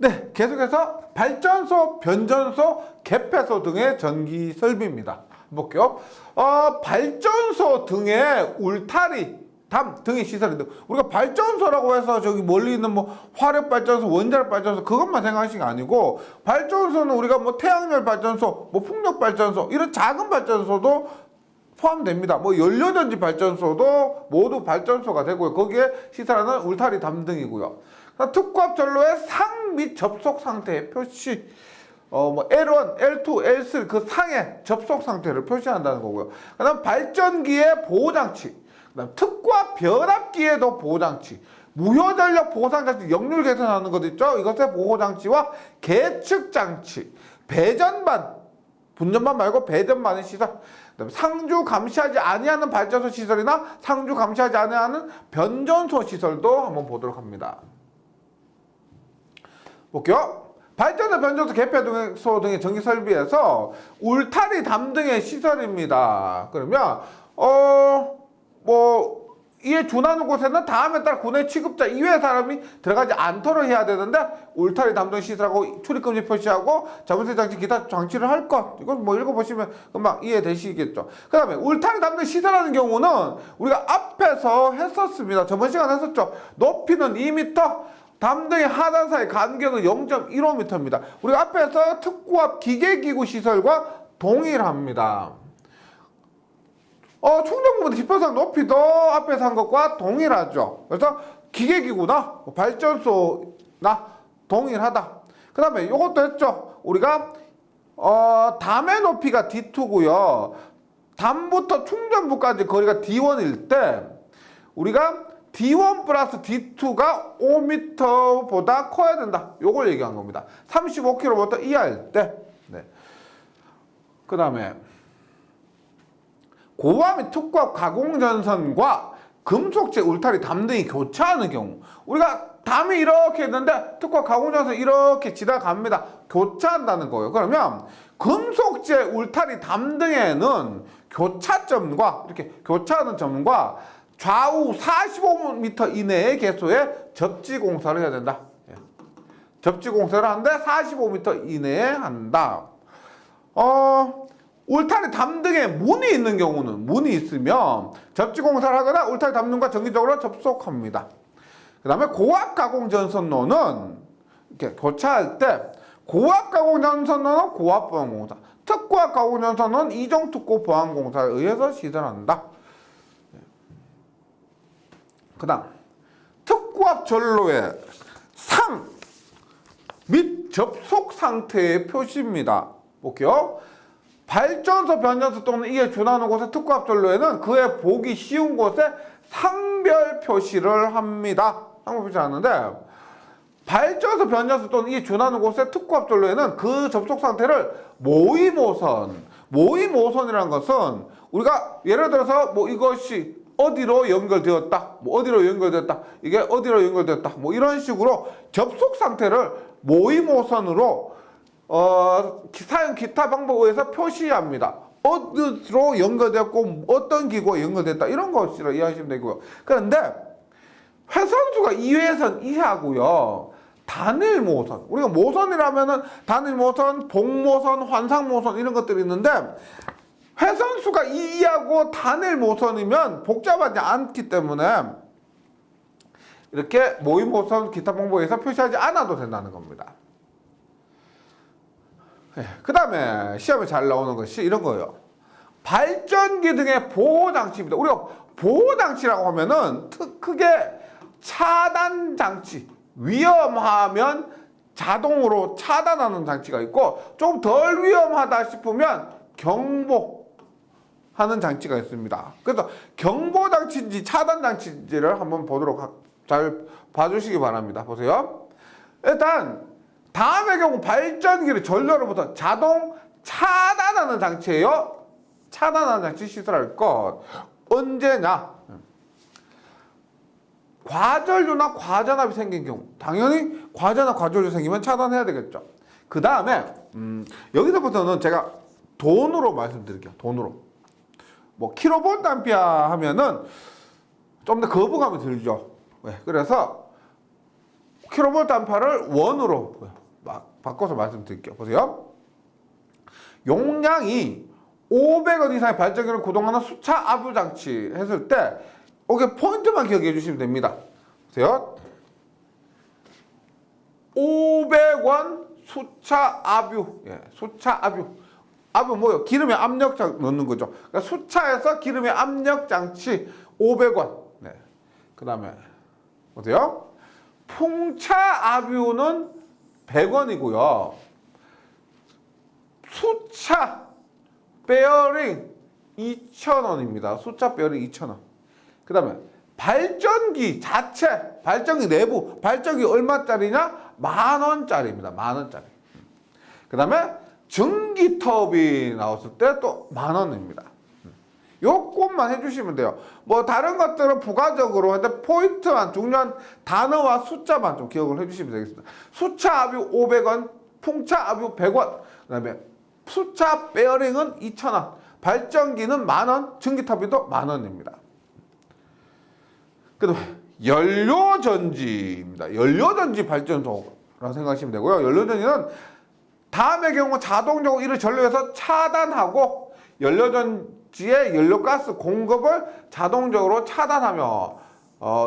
네, 계속해서 발전소, 변전소, 개폐소 등의 전기 설비입니다. 볼게요. 발전소 등의 울타리, 담 등의 시설인데, 우리가 발전소라고 해서 저기 멀리 있는 뭐 화력 발전소, 원자력 발전소 그것만 생각하시는 게 아니고, 발전소는 우리가 뭐 태양열 발전소, 뭐 풍력 발전소 이런 작은 발전소도 포함됩니다. 뭐 연료전지 발전소도 모두 발전소가 되고요. 거기에 시설하는 울타리 담 등이고요. 특구압 전로의 상 및 접속 상태의 표시, 뭐 L1, L2, L3 그 상의 접속 상태를 표시한다는 거고요. 그다음 발전기의 보호장치, 그다음 특구압 변압기에도 보호장치, 무효전력 보상장치, 역률 개선하는 것 있죠. 이것의 보호장치와 계측장치, 배전반, 분전반 말고 배전반의 시설, 그다음에 상주 감시하지 아니하는 발전소 시설이나 상주 감시하지 아니하는 변전소 시설도 한번 보도록 합니다. 볼게요. 발전소, 변전소, 개폐소 등의 전기 설비에서 울타리 담 등의 시설입니다. 그러면 뭐 이에 준하는 곳에는 다음에 따라 군의 취급자 이외의 사람이 들어가지 않도록 해야 되는데, 울타리 담당 시설하고 출입금지 표시하고 자물쇠 장치 기타 장치를 할 것, 이건 뭐 읽어보시면 금방 이해되시겠죠. 그 다음에 울타리 담당 시설하는 경우는 우리가 앞에서 했었습니다. 저번 시간에 했었죠. 높이는 2m, 담등의 하단 사이 간격은 0.15m입니다. 우리가 앞에서 특구압 기계기구 시설과 동일합니다. 충전구보다 지표상 높이도 앞에서 한 것과 동일하죠. 그래서 기계기구나 발전소나 동일하다. 그 다음에 이것도 했죠. 우리가 담의 높이가 D2고요. 담부터 충전부까지 거리가 D1일 때 우리가 D1 플러스 D2가 5m보다 커야 된다. 요걸 얘기한 겁니다. 35km 이하일 때. 네. 그 다음에 고압 및 특구압 가공전선과 금속재 울타리 담 등이 교차하는 경우, 우리가 담이 이렇게 있는데 특구압 가공전선 이렇게 지나갑니다. 교차한다는 거예요. 그러면 금속재 울타리 담 등에는 교차점과 이렇게 교차하는 점과 좌우 45m 이내의 개소에 접지공사를 해야 된다. 접지공사를 하는데 45m 이내에 한다. 울타리 담 등에 문이 있는 경우는, 문이 있으면 접지공사를 하거나 울타리 담 등과 정기적으로 접속합니다. 그 다음에 고압 가공전선로는 이렇게 교차할 때 고압 가공전선로는 고압 보안공사, 특고압 가공전선로는 이종특고 보안공사에 의해서 시설한다. 그 다음 특구압 전로의 상 및 접속 상태의 표시입니다. 볼게요. 발전소, 변전소 또는 이에 준하는 곳의 특구압 전로에는 그에 보기 쉬운 곳에 상별 표시를 합니다. 상별 표시하는데, 발전소, 변전소 또는 이에 준하는 곳의 특구압 전로에는 그 접속 상태를 모의모선이라는 것은 우리가 예를 들어서 뭐 이것이 어디로 연결되었다, 뭐 어디로 연결되었다, 이게 어디로 연결되었다, 뭐 이런 식으로 접속 상태를 모의모선으로 사용 기타 방법에 의해서 표시합니다. 어디로 연결되었고 어떤 기구가 연결됐다, 이런 것으로 이해하시면 되고요. 그런데 회선수가 2회선 이하고요. 단일 모선, 우리가 모선이라면은 단일 모선, 복모선, 환상모선 이런 것들이 있는데, 회선수가 2 이하고 단일 모선이면 복잡하지 않기 때문에 이렇게 모의모선 기타 방법에 의해서 표시하지 않아도 된다는 겁니다. 그 다음에 시험에 잘 나오는 것이 이런 거예요. 발전기 등의 보호장치입니다. 우리가 보호장치라고 하면은 크게 차단장치, 위험하면 자동으로 차단하는 장치가 있고, 좀 덜 위험하다 싶으면 경보하는 장치가 있습니다. 그래서 경보장치인지 차단장치인지를 한번 보도록 잘 봐주시기 바랍니다. 보세요. 일단 다음의 경우 발전기를 전류로부터 자동 차단하는 장치예요. 차단하는 장치 시설할 것 언제냐? 과전류나 과전압이 생긴 경우, 당연히 과전압, 과전류 생기면 차단해야 되겠죠. 그 다음에 여기서부터는 제가 돈으로 말씀드릴게요. 돈으로 뭐 킬로볼트 암페어 하면은 좀 더 거부감이 들죠. 왜? 그래서 킬로볼트 암페어를 원으로 막 바꿔서 말씀드릴게요. 보세요. 용량이 500원 이상의 발전기를 구동하는 수차 압유 장치 했을 때 이게 포인트만 기억해 주시면 됩니다. 보세요. 500원 수차 압유. 예, 수차 압유. 압유 뭐요? 기름에 압력 넣는 거죠. 그러니까 수차에서 기름에 압력 장치 500원. 네. 그다음에 보세요. 풍차 압유는 100원이고요. 수차 베어링 2,000원입니다. 수차 베어링 2,000원. 그 다음에 발전기 자체, 발전기 내부, 발전기 얼마짜리냐? 10,000원짜리입니다. 10,000원짜리. 그 다음에 전기 터빈 나왔을 때 또 10,000원입니다. 요것만 해주시면 돼요. 뭐 다른 것들은 부가적으로 근데 포인트만 중요한 단어와 숫자만 좀 기억을 해주시면 되겠습니다. 수차 압유 500원, 풍차 압유 100원, 그 다음에 수차 베어링은 2,000원, 발전기는 10,000원, 전기 터빈도 10,000원입니다. 그 다음에 연료전지입니다. 연료전지 발전소라고 생각하시면 되고요. 연료전지는 다음의 경우 자동적으로 이를 전류에서 차단하고 연료전지의 연료가스 공급을 자동적으로 차단하며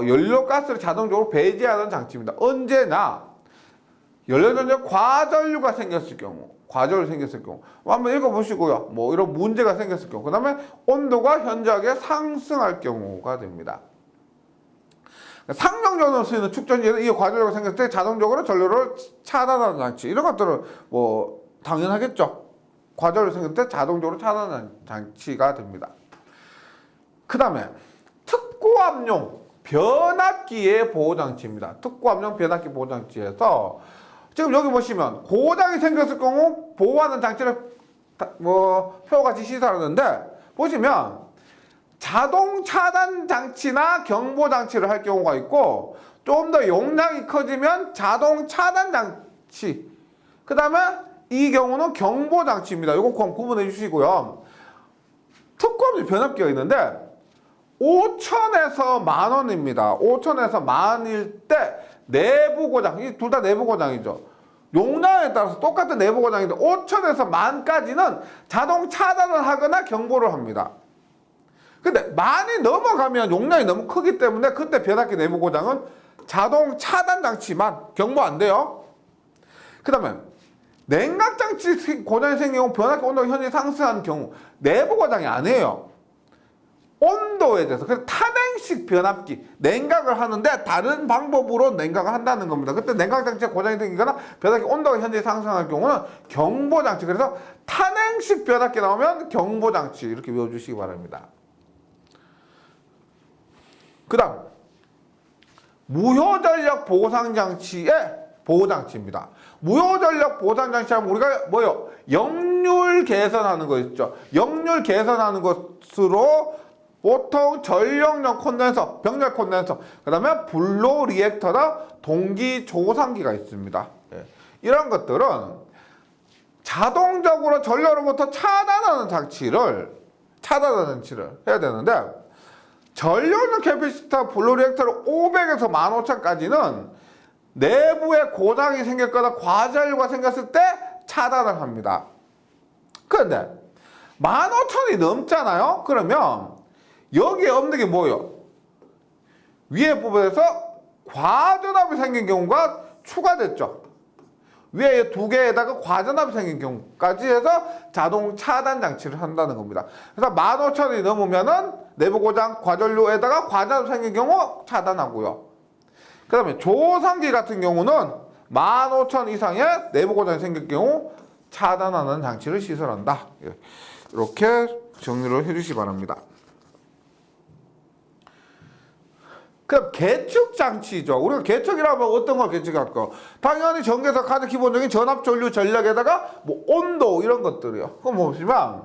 연료가스를 자동적으로 배제하는 장치입니다. 언제나 연료전지에 과전류가 생겼을 경우, 과전류 생겼을 경우 한번 읽어보시고요. 뭐 이런 문제가 생겼을 경우, 그 다음에 온도가 현저하게 상승할 경우가 됩니다. 상명전으로 쓰이는 축전지에는 이 과전류가 생겼을 때 자동적으로 전류를 차단하는 장치, 이런 것들은 뭐 당연하겠죠. 과전류 생길 때 자동적으로 차단하는 장치가 됩니다. 그 다음에 특고압용 변압기의 보호장치입니다. 특고압용 변압기 보호장치에서 지금 여기 보시면 고장이 생겼을 경우 보호하는 장치를 뭐 표같이 시사하는데 보시면 자동 차단 장치나 경보 장치를 할 경우가 있고 좀 더 용량이 커지면 자동 차단 장치, 그 다음에 이 경우는 경보 장치입니다. 이거 구분해 주시고요. 특고압용 변압기가 있는데 5,000에서 10,000원입니다. 5,000에서 10,000원일 때 내부 고장, 이 둘 다 내부 고장이죠. 용량에 따라서 똑같은 내부 고장인데 5,000에서 10,000까지는 자동 차단을 하거나 경보를 합니다. 근데 많이 넘어가면 용량이 너무 크기 때문에 그때 변압기 내부 고장은 자동 차단 장치만, 경보 안 돼요. 그 다음에 냉각 장치 고장이 생긴 경우 변압기 온도가 현저히 상승하는 경우 내부 고장이 아니에요. 온도에 대해서. 그래서 탄행식 변압기, 냉각을 하는데 다른 방법으로 냉각을 한다는 겁니다. 그때 냉각 장치에 고장이 생기거나 변압기 온도가 현저히 상승할 경우는 경보 장치. 그래서 탄행식 변압기 나오면 경보 장치 이렇게 외워주시기 바랍니다. 그 다음 무효전력 보상장치의 보호장치입니다. 무효전력 보상장치하면 우리가 뭐요? 역률 개선하는 거 있죠. 역률 개선하는 것으로 보통 전력용 콘덴서, 병렬 콘덴서, 그 다음에 블로 리액터나 동기 조상기가 있습니다. 예. 이런 것들은 자동적으로 전력으로부터 차단하는 장치를 해야 되는데 전력용 캐피시터 블로 리액터를 500에서 15,000까지는 내부에 고장이 생겼거나 과전류가 생겼을 때 차단을 합니다. 그런데 15,000이 넘잖아요. 그러면 여기에 없는 게 뭐예요? 위에 부분에서 과전압이 생긴 경우가 추가됐죠. 위에 두 개에다가 과전압이 생긴 경우까지 해서 자동 차단 장치를 한다는 겁니다. 그래서 15,000이 넘으면은 내부 고장, 과전류에다가 과전압이 생긴 경우 차단하고요. 그 다음에 조상기 같은 경우는 15,000 이상의 내부 고장이 생길 경우 차단하는 장치를 시설한다. 이렇게 정리를 해주시기 바랍니다. 그럼 계측 장치죠. 우리가 계측이라면 어떤 걸 계측할까? 당연히 전기에서 가장 기본적인 전압, 전류, 전력에다가 뭐 온도 이런 것들이요. 그럼 보시면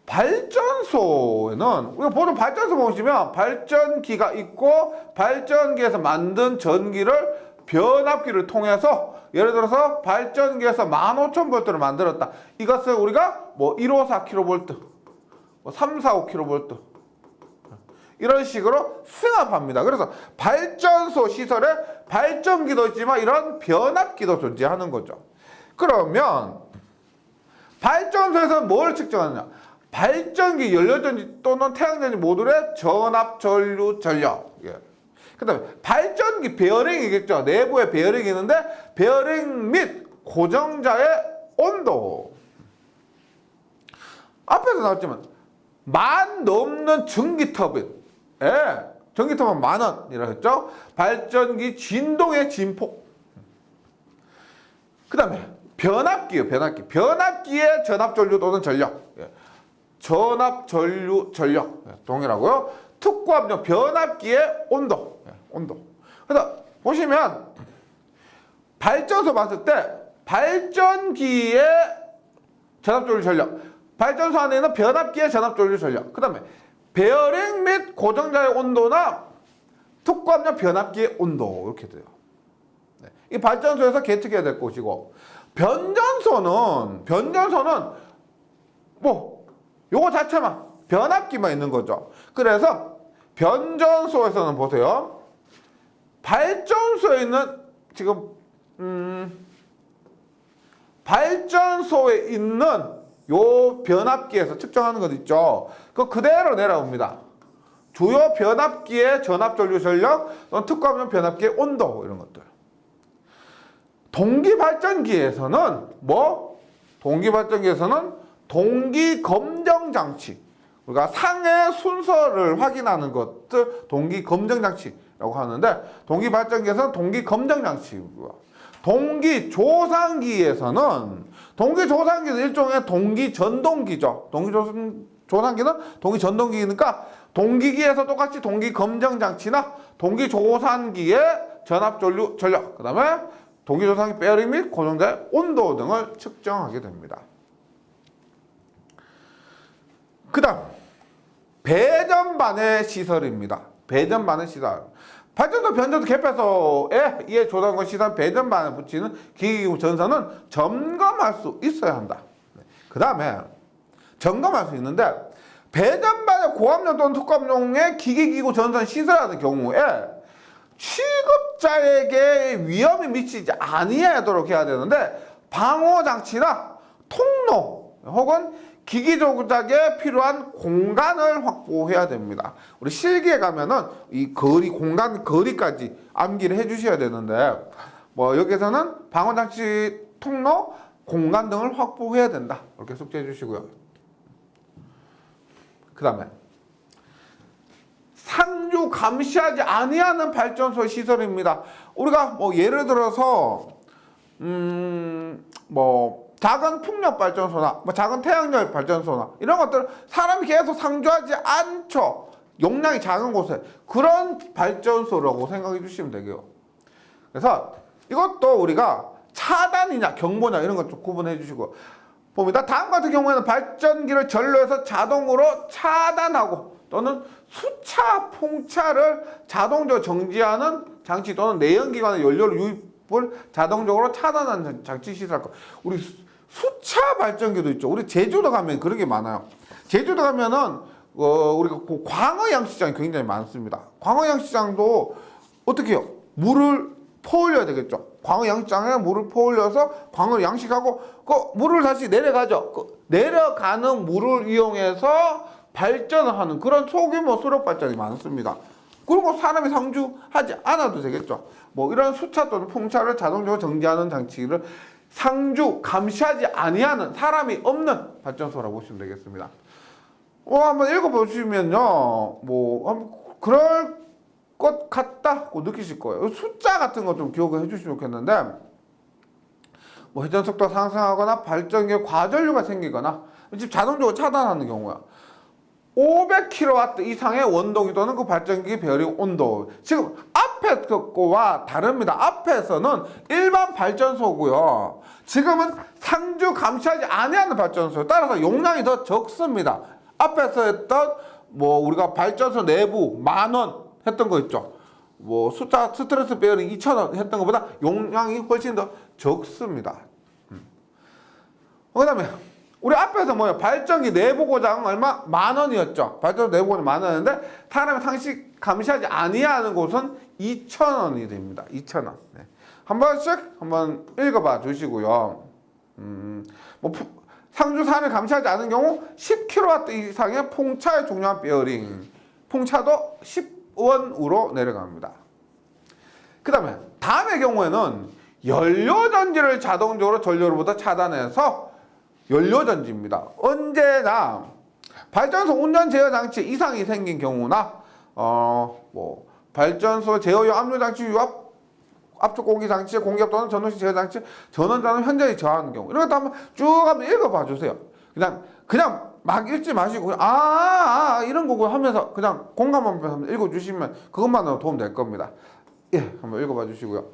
발전소에는 우리가 보통 발전소 보시면 발전기가 있고 발전기에서 만든 전기를 변압기를 통해서 예를 들어서 발전기에서 15,000V를 만들었다. 이것을 우리가 뭐 154kV, 뭐 345kV 이런 식으로 승합합니다. 그래서 발전소 시설에 발전기도 있지만 이런 변압기도 존재하는 거죠. 그러면 발전소에서는 뭘 측정하느냐? 발전기, 연료전지 또는 태양전지 모듈의 전압, 전류, 전력. 예. 그 다음에 발전기 베어링이겠죠. 내부에 베어링이 있는데 베어링 및 고정자의 온도. 앞에서 나왔지만 만 넘는 전기터빈. 예. 전기터빈 10,000원이라고 했죠. 발전기 진동의 진폭. 그 다음에 변압기요. 변압기의 전압, 전류 또는 전력. 예. 전압, 전류, 전력. 예. 동일하고요. 특고압용 변압기의 온도. 예. 온도. 그래서 보시면 발전소 봤을 때 발전기의 전압, 전류, 전력. 발전소 안에 있는 변압기의 전압, 전류, 전력. 그 다음에 베어링 및 고정자의 온도나 특고압용 변압기의 온도. 이렇게 돼요. 네. 이 발전소에서 계측해야 될 곳이고, 변전소는 뭐 요거 자체만 변압기만 있는 거죠. 그래서 변전소에서는 보세요. 발전소에 있는 지금 발전소에 있는 요 변압기에서 측정하는 것 있죠. 그거 그대로 내려옵니다. 주요 변압기의 전압, 전류, 전력, 특고압용 변압기의 온도 이런 것들. 동기발전기에서는 동기검정장치. 우리가 상해 순서를 확인하는 것들 동기검정장치라고 하는데, 동기발전기에서는 동기검정장치고요. 동기조상기에서는 일종의 동기전동기죠. 동기조상기는 동기전동기니까 동기기에서 똑같이 동기검정장치나 동기조산기의 전압, 전류, 전력, 그 다음에 동기조상기 베어링 및 고정자의 온도 등을 측정하게 됩니다. 그 다음 배전반의 시설입니다. 배전반의 시설. 발전소, 변전소, 개폐소에 이에 조달권 시설 배전반에 붙이는 기기기구 전선은 점검할 수 있어야 한다. 그 다음에 점검할 수 있는데, 배전반의 고압용 또는 특고압용의 기기기구 전선 시설하는 경우에 취급자에게 위험이 미치지 아니하도록 해야 되는데, 방호장치나 통로 혹은 기기 조작에 필요한 공간을 확보해야 됩니다. 우리 실기에 가면은 이 거리까지 암기를 해주셔야 되는데, 뭐 여기서는 방호장치, 통로, 공간 등을 확보해야 된다. 이렇게 숙지해 주시고요. 그 다음에 상주 감시하지 아니하는 발전소 시설입니다. 우리가 뭐 예를 들어서 작은 풍력 발전소나 작은 태양열 발전소나 이런 것들 사람이 계속 상주하지 않죠. 용량이 작은 곳에 그런 발전소라고 생각해 주시면 되고요. 그래서 이것도 우리가 차단이냐 경보냐 이런 것 좀 구분해 주시고 봅니다. 다음 같은 경우에는 발전기를 전로해서 자동으로 차단하고 또는 수차, 풍차를 자동적으로 정지하는 장치 또는 내연기관의 연료를 유입을 자동적으로 차단하는 장치 시설. 우리 수차 발전기도 있죠. 우리 제주도 가면 그런 게 많아요. 제주도 가면은 우리가 광어 양식장이 굉장히 많습니다. 광어 양식장도 어떻게 해요? 물을 퍼올려야 되겠죠. 광어 양식장에 물을 퍼올려서 광어를 양식하고 그 물을 다시 내려가죠. 그 내려가는 물을 이용해서 발전을 하는 그런 소규모 수력 발전이 많습니다. 그리고 사람이 상주하지 않아도 되겠죠. 뭐 이런 수차 또는 풍차를 자동적으로 정지하는 장치를 상주 감시하지 아니하는 사람이 없는 발전소라고 보시면 되겠습니다. 한번 읽어보시면요, 그럴 것 같다고 느끼실 거예요. 숫자 같은 거 좀 기억을 해주시면 좋겠는데, 회전 속도가 상승하거나 발전기에 과전류가 생기거나 집 자동적으로 차단하는 경우야. 500kW 이상의 원동이 또는 그 발전기 베어링 온도. 지금 앞에 거와 다릅니다. 앞에서는 일반 발전소고요. 지금은 상주 감시하지 아니하는 발전소. 따라서 용량이 더 적습니다. 앞에서 했던 우리가 발전소 내부 10,000원 했던 거 있죠. 스트레스 베어링 2,000원 했던 것보다 용량이 훨씬 더 적습니다. 그 다음에 우리 앞에서 뭐예요? 발전기 내부 고장 얼마? 10,000원이었죠. 발전기 내부 고장 10,000원인데 사람이 상시 감시하지 아니하는 곳은 2,000원이 됩니다. 2,000원. 네. 한 번씩 한번 읽어봐 주시고요. 뭐 상주 산을 감시하지 않은 경우 10kW 이상의 풍차의 중요한 베어링, 풍차도 10원으로 내려갑니다. 그 다음에 다음의 경우에는 연료전지를 자동적으로 전류로부터 차단해서 연료전지입니다. 언제나 발전소 운전 제어 장치 이상이 생긴 경우나 뭐 발전소 제어용 압류 장치 유압 압축 공기 장치 공기압 또는 전원식 제어 장치 전원자는 현저히 저하는 경우 이런 것도 한번 쭉 한번 읽어봐 주세요. 그냥 막 읽지 마시고 이런 거고 하면서 그냥 공감하면서 한번 읽어주시면 그것만으로 도움 될 겁니다. 예, 한번 읽어봐 주시고요.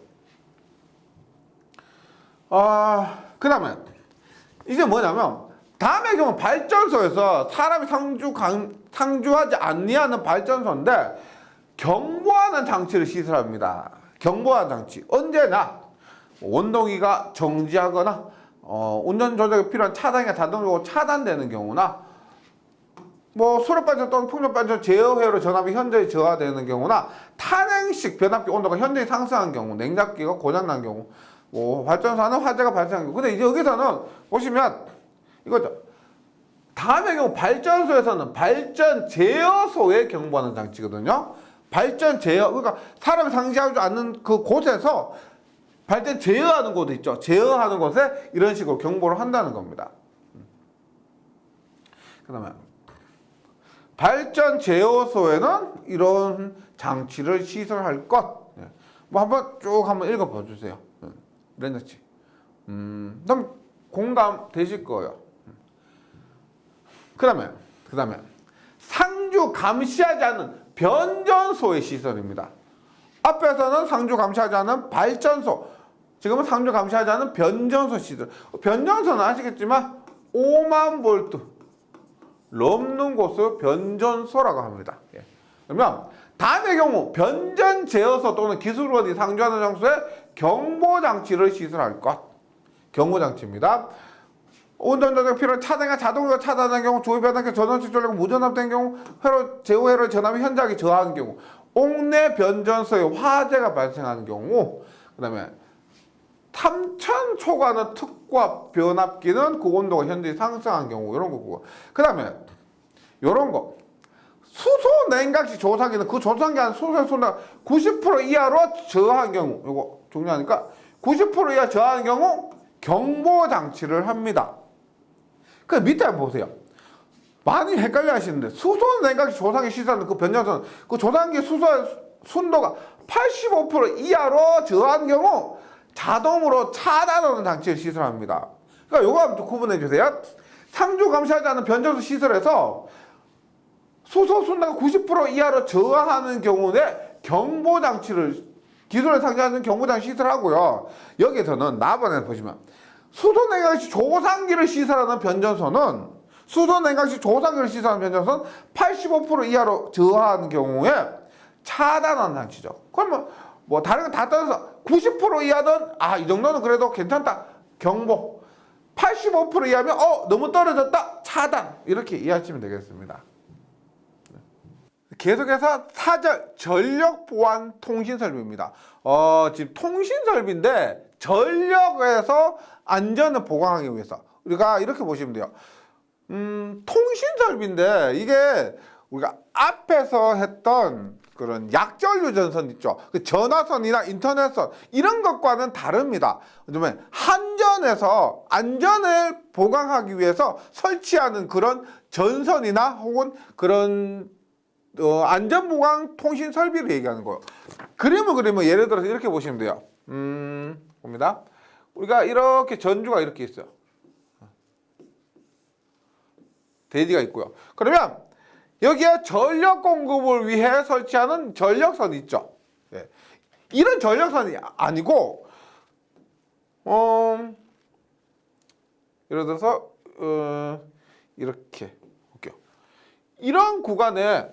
그 다음에 이제 뭐냐면 다음의 경우 발전소에서 사람이 상주하지 아니하는 발전소인데 경보하는 장치를 시설합니다. 경보하는 장치 언제나 원동기가 정지하거나 운전 조작에 필요한 차단기가 자동적으로 차단되는 경우나 뭐 수력발전 또는 풍력발전 제어회로 전압이 현저히 저하되는 경우나 탄행식 변압기 온도가 현저히 상승한 경우, 냉각기가 고장난 경우, 뭐 발전소 안에 화재가 발생한 경우. 근데 이제 여기서는 보시면 이거죠. 다음의 경우 발전소에서는 발전 제어소에 경보하는 장치거든요. 발전 제어, 그러니까 사람이 상시하지 않는 그 곳에서 발전 제어하는 곳 있죠. 제어하는 곳에 이런 식으로 경보를 한다는 겁니다. 그 다음에 발전 제어소에는 이런 장치를 시설할 것. 뭐 한번 쭉 한번 읽어봐 주세요. 이런 장치. 그럼 공감 되실 거예요. 그 다음에 상주 감시하지 않는 변전소의 시설입니다. 앞에서는 상주 감시하지 않은 발전소, 지금은 상주 감시하지 않은 변전소 시설. 변전소는 아시겠지만 5만 볼트 넘는 곳을 변전소라고 합니다. 그러면 다음의 경우 변전 제어소 또는 기술원이 상주하는 장소에 경보장치를 시설할 것. 경보장치입니다. 운전자가 필요한 차단기가 자동으로 차단한 경우, 조이 변압기 전원식 전류가 무전압된 경우, 제어회로 전압이 현저하게 저하는 경우, 옥내 변전소에 화재가 발생하는 경우, 그 다음에 3,000 초과하는 특과 변압기는 그 온도가 현저히 상승한 경우, 이런 거고. 그 다음에 이런 거. 수소 냉각시 조상기는 그 조상기 안 수소의 순도가 90% 이하로 저하한 경우, 이거 중요하니까 90% 이하 저하한 경우 경보 장치를 합니다. 그 밑에 한번 보세요. 많이 헷갈려 하시는데 수소 냉각시 조상기 시설하는 그 변전소는 그 조상기 수소의 순도가 85% 이하로 저하한 경우 자동으로 차단하는 장치를 시설합니다. 그러니까 요거 한번 구분해 주세요. 상주 감시하지 않은 변전소 시설에서 수소 순도가 90% 이하로 저하하는 경우에 경보장치를 기술을 상징하는 경보장치 시설하고요. 여기서는 나번에 보시면 수소냉각시 조상기를 시설하는 변전소는 85% 이하로 저하하는 경우에 차단하는 장치죠. 그러면 뭐 다른 거 다 떠나서 90% 이하는 이 정도는 그래도 괜찮다. 경보. 85% 이하면 너무 떨어졌다. 차단. 이렇게 이해하시면 되겠습니다. 계속해서 4절 전력 보안 통신 설비입니다. 지금 통신 설비인데 전력에서 안전을 보강하기 위해서 우리가 이렇게 보시면 돼요. 통신 설비인데 이게 우리가 앞에서 했던 그런 약전류 전선 있죠. 그 전화선이나 인터넷선 이런 것과는 다릅니다. 왜냐면 한전에서 안전을 보강하기 위해서 설치하는 그런 전선이나 혹은 그런 안전보강 통신 설비를 얘기하는 거예요. 그림을 그리면 예를 들어서 이렇게 보시면 돼요. 봅니다. 우리가 이렇게 전주가 이렇게 있어요. 대지가 있고요. 그러면 여기에 전력 공급을 위해 설치하는 전력선이 있죠. 이런 전력선이 아니고 예를 들어서 이렇게 볼게요. 이런 구간에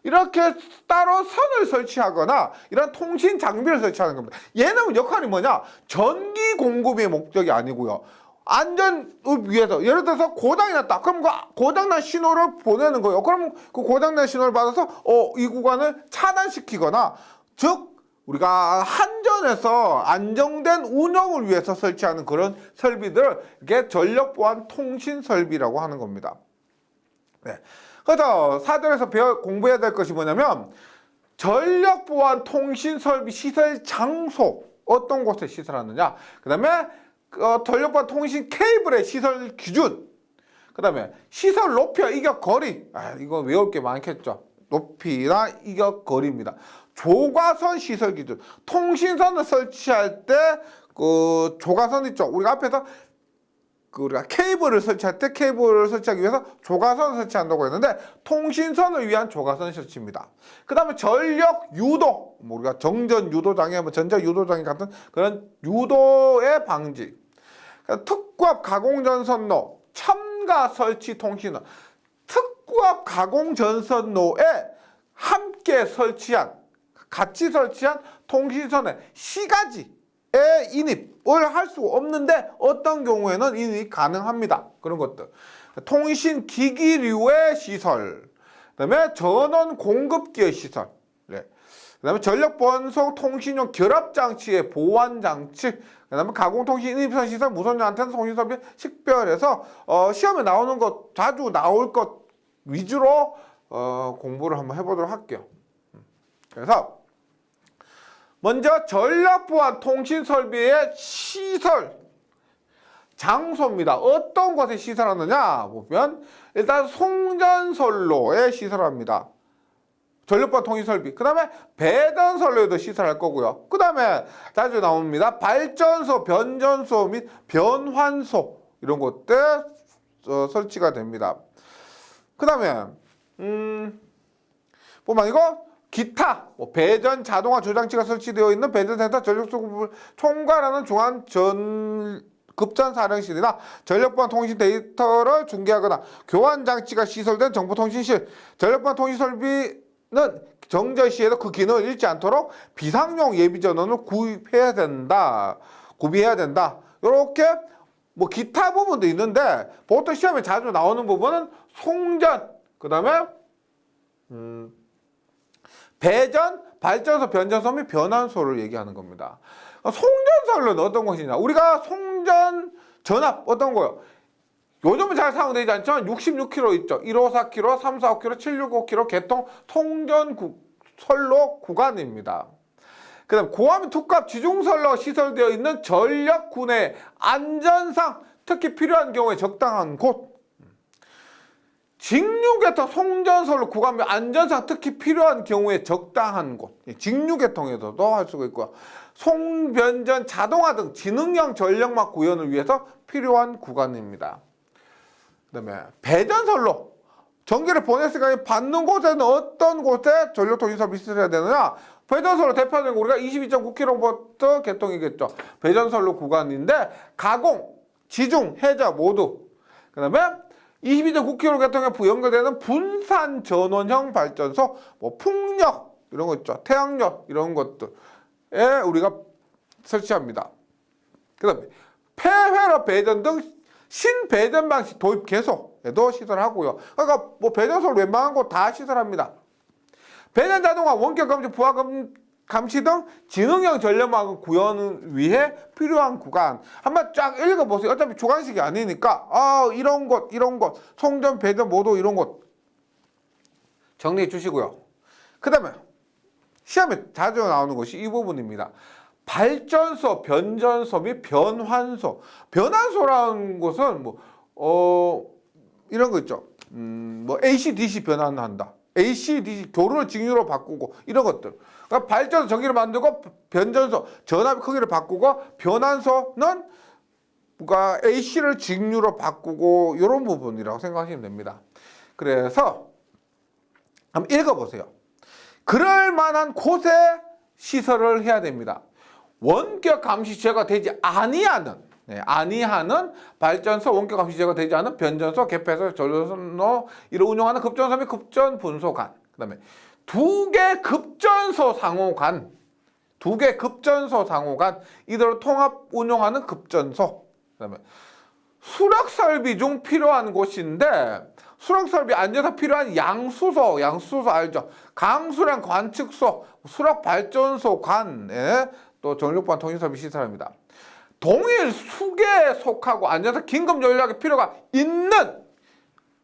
이렇게 따로 선을 설치하거나 이런 통신 장비를 설치하는 겁니다. 얘는 역할이 뭐냐? 전기 공급의 목적이 아니고요. 안전을 위해서, 예를 들어서 고장이 났다. 그럼 그 고장난 신호를 보내는 거예요. 그럼 그 고장난 신호를 받아서 이 구간을 차단시키거나, 즉 우리가 한전에서 안정된 운영을 위해서 설치하는 그런 설비들을 이게 전력 보안 통신 설비라고 하는 겁니다. 네. 그래서 사전에서 공부해야 될 것이 뭐냐면, 전력 보안 통신 설비 시설 장소, 어떤 곳에 시설하느냐, 그 다음에 전력 보안 통신 케이블의 시설 기준, 그 다음에 시설 높이와 이격 거리, 이거 외울 게 많겠죠. 높이나 이격 거리입니다. 조과선 시설 기준, 통신선을 설치할 때 그 조과선 있죠. 우리가 앞에서 우리가 케이블을 설치할 때 케이블을 설치하기 위해서 조과선을 설치한다고 했는데, 통신선을 위한 조과선 설치입니다. 그 다음에 전력 유도, 우리가 정전 유도장애, 전자 유도장애 같은 그런 유도의 방지, 특구압 가공전선로 첨가 설치 통신원, 특구압 가공전선로에 함께 설치한, 같이 설치한 통신선의 시가지에 인입을 할 수 없는데 어떤 경우에는 인입이 가능합니다. 그런 것들. 통신기기류의 시설, 그 다음에 전원 공급기의 시설, 네. 그 다음에 전력번속 통신용 결합장치의 보완장치, 그 다음에 가공통신 인입선 시설, 무선용 안테나 통신설비 식별해서 시험에 나오는 것, 자주 나올 것 위주로 공부를 한번 해보도록 할게요. 그래서 먼저 전력 보안 통신 설비의 시설 장소입니다. 어떤 곳에 시설하느냐 보면, 일단 송전선로에 시설합니다. 전력 보안 통신 설비. 그 다음에 배전선로에도 시설할 거고요. 그 다음에 자주 나옵니다. 발전소, 변전소 및 변환소, 이런 곳에 설치가 됩니다. 그 다음에 보면 이거 기타, 배전 자동화 조장치가 설치되어 있는 배전센터 전력수급을 총괄하는 중앙 급전사령실이나 전력보안 통신 데이터를 중개하거나 교환 장치가 시설된 정보통신실, 전력보안 통신 설비는 정전 시에도 그 기능을 잃지 않도록 비상용 예비 전원을 구비해야 된다. 이렇게 기타 부분도 있는데, 보통 시험에 자주 나오는 부분은 송전, 그 다음에 배전, 발전소, 변전소 및 변환소를 얘기하는 겁니다. 송전선로는 어떤 것이냐? 우리가 송전 전압 어떤 거요? 요즘은 잘 사용되지 않지만 66kV 있죠. 154kV, 345kV, 765kV 개통 송전선로 구간입니다. 그 다음 고함 특급 지중선로 시설되어 있는 전력군의 안전상 특히 필요한 경우에 적당한 곳, 직류계통 송전선로 구간 및 안전상 특히 필요한 경우에 적당한 곳, 직류계통에서도 할 수가 있고요. 송변전 자동화 등 지능형 전력망 구현을 위해서 필요한 구간입니다. 그 다음에 배전선로, 전기를 보냈으니까 받는 곳에는 어떤 곳에 전력통신설비 시설해야 되느냐? 배전선로 대표적인 우리가 22.9kV 개통이겠죠. 배전선로 구간인데, 가공, 지중, 해저 모두, 그 다음에 22.9kV 개통에 연결되는 분산 전원형 발전소, 풍력 이런 거 있죠. 태양력 이런 것들에 우리가 설치합니다. 그 다음에 폐회로 배전 등 신배전 방식 도입 개소에도 시설하고요. 그러니까 배전소를 웬만한 곳 다 시설합니다. 배전 자동화, 원격 감지, 부하 감시 등 지능형 전력망 구현을 위해 필요한 구간 한번 쫙 읽어보세요. 어차피 주관식이 아니니까 이런 곳, 송전, 배전 모두 이런 곳 정리해 주시고요. 그 다음에 시험에 자주 나오는 것이 이 부분입니다. 발전소, 변전소 및 변환소. 변환소라는 것은 이런 거 있죠. AC, DC 변환한다. AC, DC 교류를 직류로 바꾸고 이런 것들. 그러니까 발전소 전기를 만들고, 변전소 전압 크기를 바꾸고, 변환소는 AC를 직류로 바꾸고 이런 부분이라고 생각하시면 됩니다. 그래서 한번 읽어보세요. 그럴 만한 곳에 시설을 해야 됩니다. 원격 감시 제거되지 아니하는 발전소, 원격 감시 제거되지 않은 변전소, 개폐소, 전선로 이를 운영하는 급전소 및 급전 분소관, 그 다음에 두 개 급전소 상호 간, 두 개 급전소 상호 간 이대로 통합 운용하는 급전소. 그다음에 수력설비 중 필요한 곳인데 수력설비 안전사 필요한 양수소, 양수소 알죠? 강수량 관측소, 수력발전소 관에 또 전력보안 통신설비 시설합니다. 동일 수계에 속하고 안전사 긴급 연락의 필요가 있는,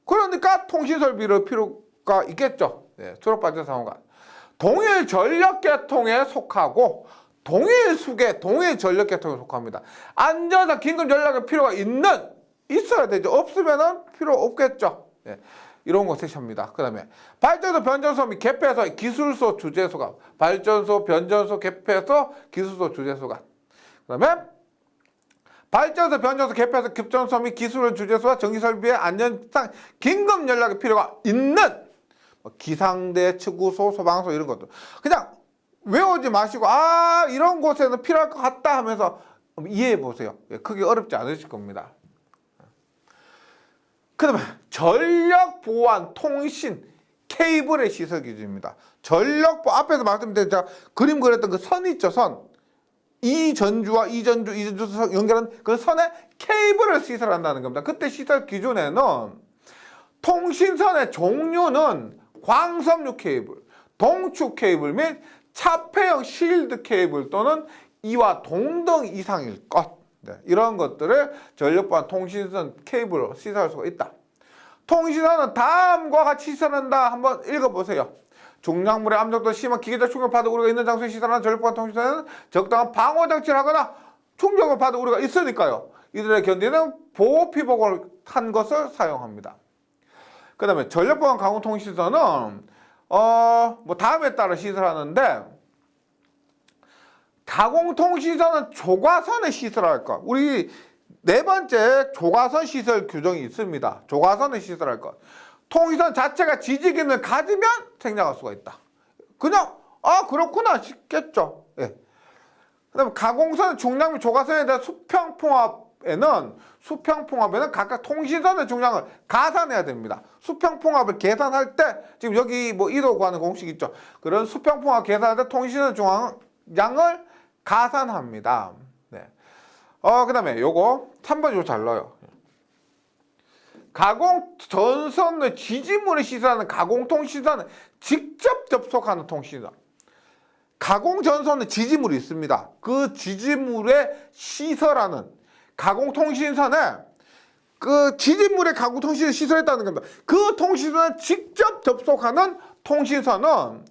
그러니까 통신설비를 필요가 있겠죠. 네, 수력발전소 상호관. 동일 전력계통에 속하고 동일 수계, 동일 전력계통에 속합니다. 안전사 긴급 연락의 필요가 있어야 되죠. 없으면은 필요 없겠죠. 네, 이런 거 세시합니다. 그 다음에 발전소, 변전소 및 개폐소, 기술소, 주재소가, 발전소, 변전소, 개폐소, 기술소, 주재소가. 그 다음에 발전소, 변전소, 개폐소, 급전소 및 기술 주재소와 전기설비의 안전상 긴급 연락의 필요가 있는 기상대, 측우소, 소방서 이런 것들. 그냥 외우지 마시고 이런 곳에는 필요할 것 같다 하면서 이해해 보세요. 크게 어렵지 않으실 겁니다. 그 다음에 전력보안 통신 케이블의 시설 기준입니다. 앞에서 말씀드린 제가 그림 그렸던 그 선 있죠, 선. 이 전주와 이 전주 연결하는 그 선에 케이블을 시설한다는 겁니다. 그때 시설 기준에는 통신선의 종류는 광섬유 케이블, 동축 케이블 및 차폐형 실드 케이블 또는 이와 동등 이상일 것. 네, 이런 것들을 전력보안 통신선 케이블로 시설할 수가 있다. 통신선은 다음과 같이 시설한다. 한번 읽어보세요. 중량물의 암적도 심한 기계적 충격을 받을 우려가 있는 장소에 시설하는 전력보안 통신선은 적당한 방어 장치를 하거나 충격을 받을 우려가 있으니까요. 이들의 견디는 보호피복을 한 것을 사용합니다. 그 다음에 전력보안 가공통신선은 다음에 따라 시설하는데, 가공통신선은 조과선에 시설할 것. 우리 네 번째 조과선 시설 규정이 있습니다. 조과선에 시설할 것. 통신선 자체가 지지 기능을 가지면 생략할 수가 있다. 그냥 그렇구나 싶겠죠. 예. 그다음에 가공선 중량 및 조과선에 대한 수평풍합에는 각각 통신선의 중량을 가산해야 됩니다. 수평풍합을 계산할 때 지금 여기 이도 구하는 공식 있죠. 그런 수평풍합 계산할 때 통신선 중량을 가산합니다. 네. 그 다음에 요거 3번 이거 잘 넣어요. 가공전선의 지지물을 시설하는 가공통신선은 직접 접속하는 통신선. 가공전선은 지지물이 있습니다. 그 지지물에 시설하는 가공통신선에 그 지지물의 가공통신을 시설했다는 겁니다. 그 통신선에 직접 접속하는 통신선은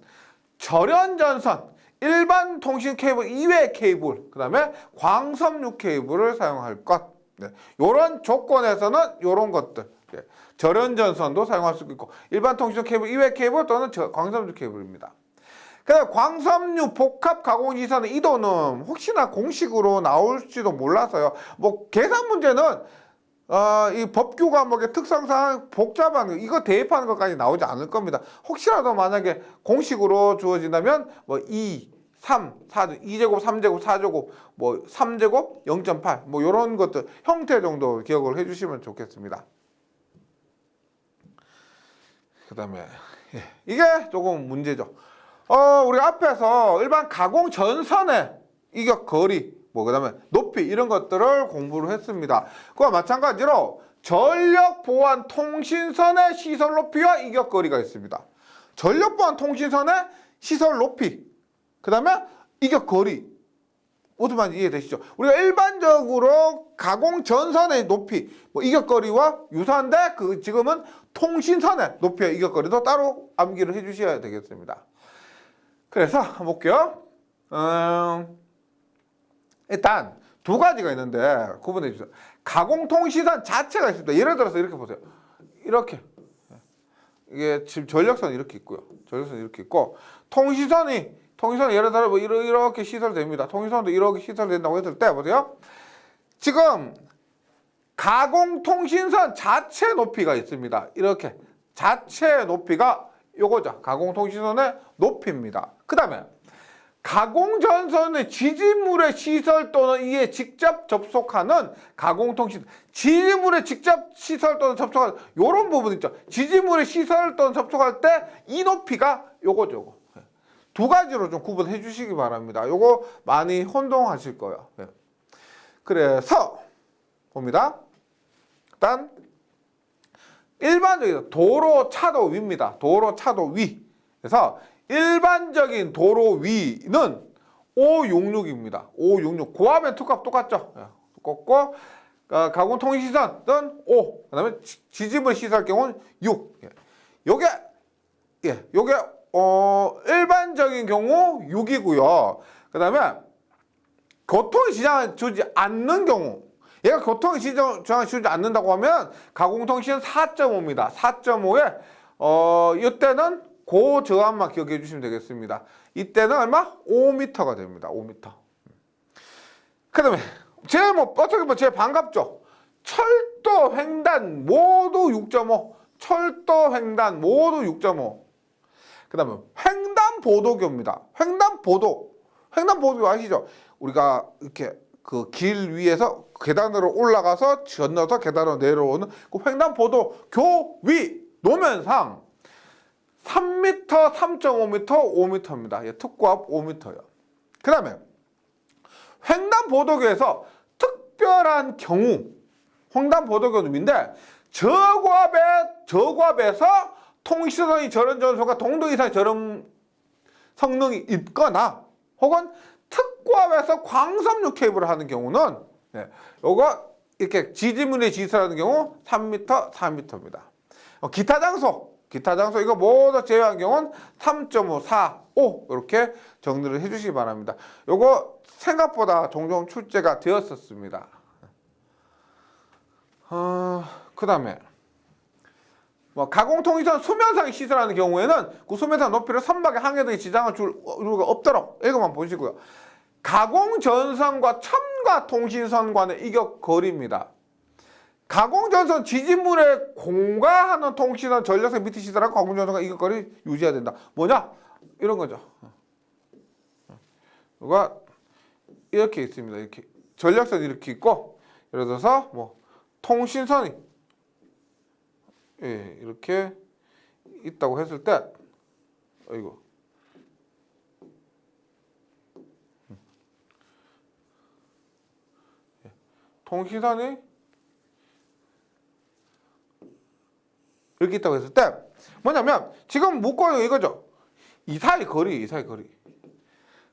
절연전선, 일반 통신 케이블 이외의 케이블, 그 다음에 광섬유 케이블을 사용할 것. 네. 이런 조건에서는 이런 것들. 네. 절연전선도 사용할 수 있고, 일반 통신 케이블 이외의 케이블 또는 광섬유 케이블입니다. 그 다음에 광섬유 복합 가공시설의 이도는 혹시나 공식으로 나올지도 몰라서요. 계산 문제는 이 법규 과목의 특성상 복잡한 거, 이거 대입하는 것까지 나오지 않을 겁니다. 혹시라도 만약에 공식으로 주어진다면 2, 3, 4, 2제곱, 3제곱, 4제곱, 3제곱, 0.8 이런 것들 형태 정도 기억을 해주시면 좋겠습니다. 그 다음에 이게 조금 문제죠. 우리 앞에서 일반 가공 전선의 이격 거리, 그 다음에 높이 이런 것들을 공부를 했습니다. 그와 마찬가지로 전력보안 통신선의 시설 높이와 이격 거리가 있습니다. 전력보안 통신선의 시설 높이, 그 다음에 이격 거리. 무슨 말인지 이해되시죠? 우리가 일반적으로 가공 전선의 높이, 이격 거리와 유사한데 지금은 통신선의 높이와 이격 거리도 따로 암기를 해주셔야 되겠습니다. 그래서 한번 볼게요. 일단 두 가지가 있는데 구분해 주세요. 가공통신선 자체가 있습니다. 예를 들어서 이렇게 보세요. 이렇게. 이게 지금 전력선이 이렇게 있고요. 전력선이 이렇게 있고, 통신선이 예를 들어 이렇게 시설됩니다. 통신선도 이렇게 시설된다고 했을 때 보세요. 지금 가공통신선 자체 높이가 있습니다. 이렇게 자체 높이가 요거죠. 가공통신선의 높이입니다. 그 다음에 가공전선의 지지물의 시설 또는 이에 직접 접속하는 가공통신, 지지물의 직접 시설 또는 접속하는 요런 부분 있죠. 지지물의 시설 또는 접속할 때 이 높이가 요거죠. 요거. 두 가지로 좀 구분해 주시기 바랍니다. 요거 많이 혼동하실 거예요. 그래서 봅니다. 일단 일반적인 도로 차도 위입니다. 도로 차도 위. 그래서 일반적인 도로 위는 566입니다. 566. 고압의 투값 똑같죠? 똑같고 가공통신시설은 5. 그다음에 지지물 시설 경우는 6. 요게 일반적인 경우 6이고요. 그다음에 교통의 지장을 주지 않는 경우, 얘가 교통의 지장을 주지 않는다고 하면 가공통신은 4.5입니다. 4.5에 이때는 고저압만 기억해 주시면 되겠습니다. 이때는 얼마? 5m가 됩니다. 5m. 그다음에 제일 반갑죠. 철도 횡단 모두 6.5. 철도 횡단 모두 6.5. 그다음에 횡단보도교입니다. 횡단보도 아시죠? 우리가 이렇게 그 길 위에서 계단으로 올라가서 건너서 계단으로 내려오는 그 횡단보도 교위 노면상 3m, 3.5m, 5m입니다. 특고압 5m예요. 그 다음에 횡단보도교에서 특별한 경우, 횡단보도교인데 저고압에서 통신선이 저런 전소가 동도 이상 저런 성능이 있거나 혹은 특고압에서 광섬유 케이블을 하는 경우는 요거 이렇게 지지문에 지설하는 경우 3m, 4m입니다. 기타 장소 이거 모두 제외한 경우는 3.5, 4, 5 이렇게 정리를 해주시기 바랍니다. 요거 생각보다 종종 출제가 되었었습니다. 그 다음에 가공통신선 수면상에 시설하는 경우에는 그 수면상 높이를 선박의 항해 등의 지장을 줄 이유가 없도록 이것만 보시고요. 가공전선과 첨가통신선 간의 이격 거리입니다. 가공전선 지지물에 공가하는 통신선 전력선 밑에 시설하고 가공전선과 이격 거리 유지해야 된다. 뭐냐? 이런 거죠. 이거 이렇게 있습니다. 이렇게 전력선이 이렇게 있고 예를 들어서 통신선이 이렇게 있다고 했을 때 통신선이 이렇게 있다고 했을 때 뭐냐면 지금 묻고 이거죠. 이 사이 거리.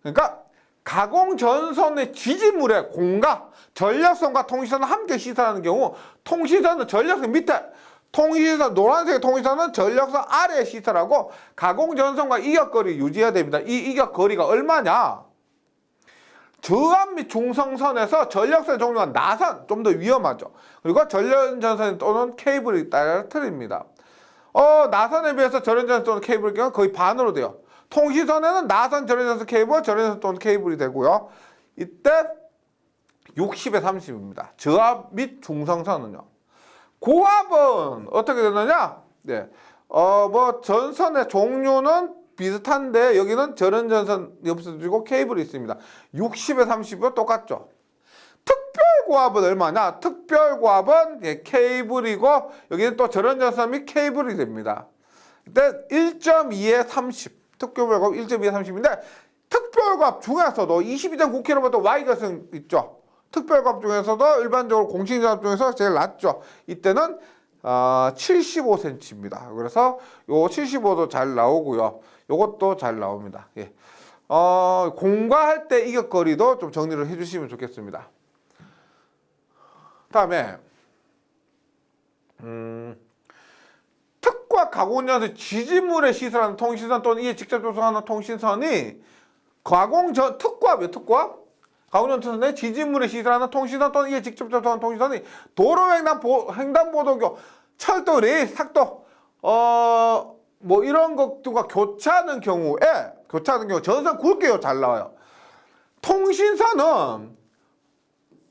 그러니까 가공전선의 지지물에 공가, 전력선과 통신선을 함께 시설하는 경우 통신선은 전력선 밑에, 통신선 노란색 통신선은 전력선 아래에 시설하고 가공전선과 이격거리 유지해야 됩니다. 이 이격거리가 얼마냐? 저압 및 중성선에서 전력선 종류가 나선, 좀 더 위험하죠. 그리고 전륜전선 또는 케이블이 따라 틀립니다. 나선에 비해서 전륜전선 또는 케이블의 경우 거의 반으로 돼요. 통신선에는 나선, 전륜전선 케이블, 전륜전선 또는 케이블이 되고요. 이때 60에 30입니다. 저압 및 중성선은요. 고압은 어떻게 되느냐? 전선의 종류는 비슷한데 여기는 전륜전선이 없어지고 케이블이 있습니다. 60에 30은 똑같죠. 특별고압은 얼마냐? 특별고압은 케이블이고 여기는 또 전륜전선 및 케이블이 됩니다. 이때 1.2에 30. 특별고압 1.2에 30인데 특별고압 중에서도 22.9km Y결성 있죠. 특별고압 중에서도 일반적으로 공식전압 중에서 제일 낮죠. 이때는 75cm입니다. 그래서 요 75도 잘 나오고요. 요것도 잘 나옵니다. 공과할 때 이격거리도 좀 정리를 해주시면 좋겠습니다. 다음에 특과 가공전선 지지물에 시설하는 통신선 또는 이에 직접 조성하는 통신선이 특과압이에요. 특과압? 가공전선의 지지물에 시설하는 통신선 또는 이에 직접 접촉하는 통신선이 횡단보도교, 철도, 레일, 삭도, 이런 것들과 교차하는 경우에 전선 굵게요 잘 나와요. 통신선은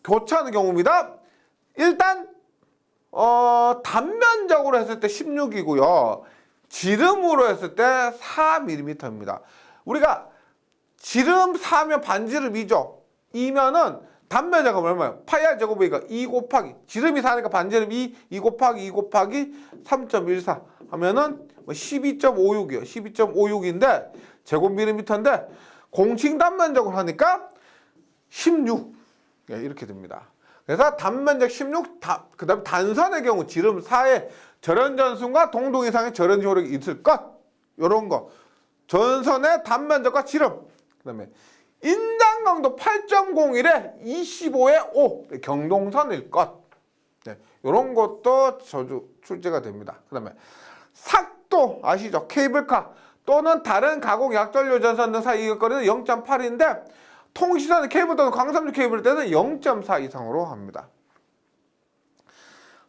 교차하는 경우입니다. 일단 단면적으로 했을 때 16이고요. 지름으로 했을 때 4mm입니다. 우리가 지름 4면 반지름 2죠. 2면은 단면 작업은 얼마예요? 파이 제곱이니까 2 곱하기 지름이 4니까 반지름 2 곱하기 2 곱하기 3.14 하면은 12.56이요. 12.56인데 제곱밀리미터인데 공칭 단면적으로 하니까 16 이렇게 됩니다. 그래서 단면적 16, 그 다음에 단선의 경우 지름 4에 절연전순과 동동 이상의 절연 효력이 있을 것. 요런 거. 전선의 단면적과 지름. 그 다음에 인장강도 8.01에 25에 5. 경동선일 것. 네, 요런 것도 저주 출제가 됩니다. 그 다음에 삭도 아시죠? 케이블카 또는 다른 가공 약전료 전선 등 사이 이것거리는 0.8인데 통시선의 케이블 또는 광산주 케이블 때는 0.4 이상으로 합니다.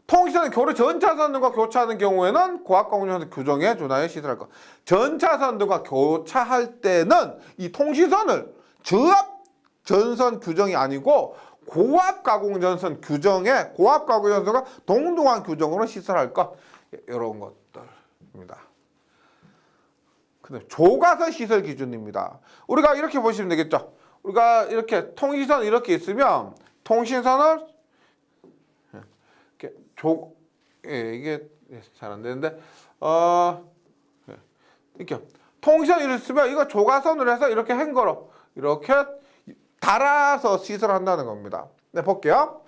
통시선의 교류 전차선들과 교차하는 경우에는 고압가공전선 규정에 준하여 시설할 것. 전차선들과 교차할 때는 이 통시선을 저압 전선 규정이 아니고 고압가공전선 규정에 고압가공전선과 동등한 규정으로 시설할 것. 이런 것들입니다. 근데 조가선 시설 기준입니다. 우리가 이렇게 보시면 되겠죠. 우리가 이렇게 통신선 이렇게 있으면 통신선을 이렇게 이게 잘 안 되는데 이렇게 통신선 이렇게 있으면 이거 조가선으로 해서 이렇게 행거로 이렇게 달아서 시설한다는 겁니다. 네, 볼게요.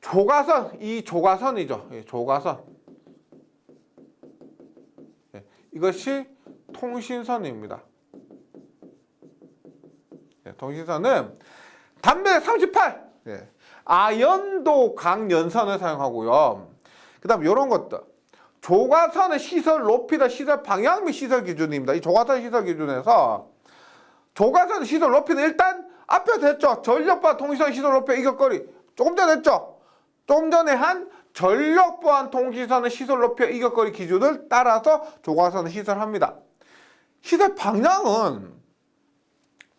조가선, 이 조가선이죠. 조가선. 이것이 통신선입니다. 통신선은 단면에 38 아연도 강연선을 사용하고요. 그 다음 이런 것들 조가선의 시설 높이나 시설 방향 및 시설 기준입니다. 이 조가선 시설 기준에서 조가선 시설 높이는 일단 앞에서 했죠. 전력 통신선 시설 높이 이격거리 조금 전에 했죠. 조금 전에 한 전력 보안 통신선의 시설 높이 이격거리 기준을 따라서 조가선을 시설합니다. 시설 방향은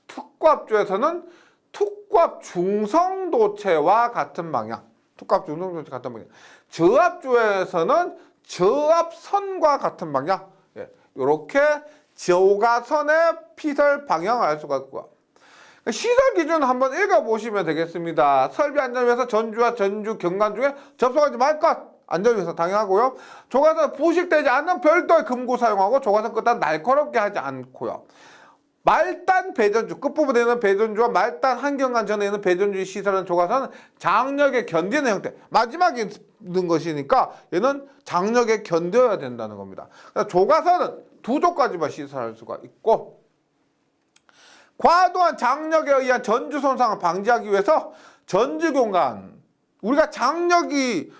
특구압조에서는 특구압 중성도체와 같은 방향, 특구압 중성도체 같은 방향. 저압조에서는 저압선과 같은 방향. 이렇게 조가선의 피설 방향을 알 수가 있고요. 시설 기준 한번 읽어보시면 되겠습니다. 설비안전위에서 전주와 전주 경관 중에 접속하지 말 것. 안전위에서 당연하고요. 조가선 부식되지 않는 별도의 금구 사용하고 조가선 끝단 날카롭게 하지 않고요. 말단 배전주 끝부분에 있는 배전주와 말단 한경관 전에 있는 배전주의 시설은 조가선은 장력에 견디는 형태. 마지막에 있는 것이니까 얘는 장력에 견뎌야 된다는 겁니다. 조가선은 두 조까지만 시설할 수가 있고 과도한 장력에 의한 전주 손상을 방지하기 위해서 전주 공간 우리가 장력이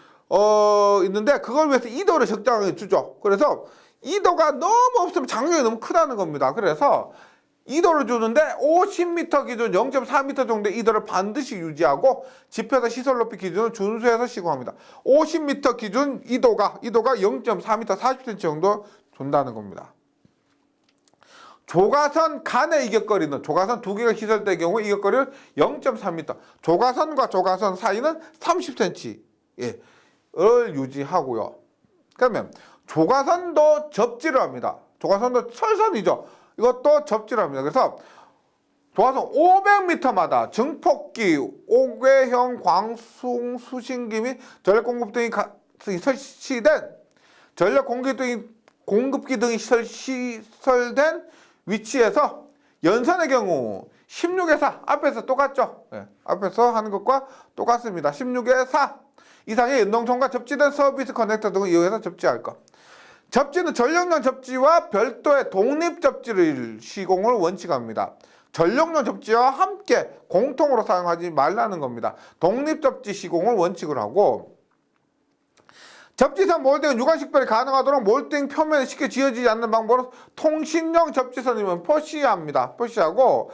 있는데 그걸 위해서 이도를 적당하게 주죠. 그래서 이도가 너무 없으면 장력이 너무 크다는 겁니다. 그래서 이도를 주는데 50m 기준 0.4m 정도의 이도를 반드시 유지하고 집회사 시설 높이 기준을 준수해서 시공합니다. 50m 기준 이도가 0.4m 40cm 정도 준다는 겁니다. 조가선 간의 이격거리는 조가선 두 개가 시설될 경우 이격거리는 0.3m 조가선과 조가선 사이는 30cm를 유지하고요. 그러면 조가선도 접지를 합니다. 조가선도 철선이죠. 이것도 접지를 합니다. 그래서 조가선 500m마다 증폭기, 옥외형 광숭 수신기 및 전력 공급 등이 설치된 전력 공급기 등이 시설된 위치에서 연선의 경우 16에 4 앞에서 똑같죠. 앞에서 하는 것과 똑같습니다. 16에 4 이상의 연동선과 접지된 서비스 커넥터 등을 이용해서 접지할 것. 접지는 전력용 접지와 별도의 독립 접지를 시공을 원칙합니다. 전력용 접지와 함께 공통으로 사용하지 말라는 겁니다. 독립 접지 시공을 원칙을 하고 접지선 몰딩은 유관식별이 가능하도록 몰딩 표면에 쉽게 지어지지 않는 방법으로 통신용 접지선이면 표시합니다. 표시하고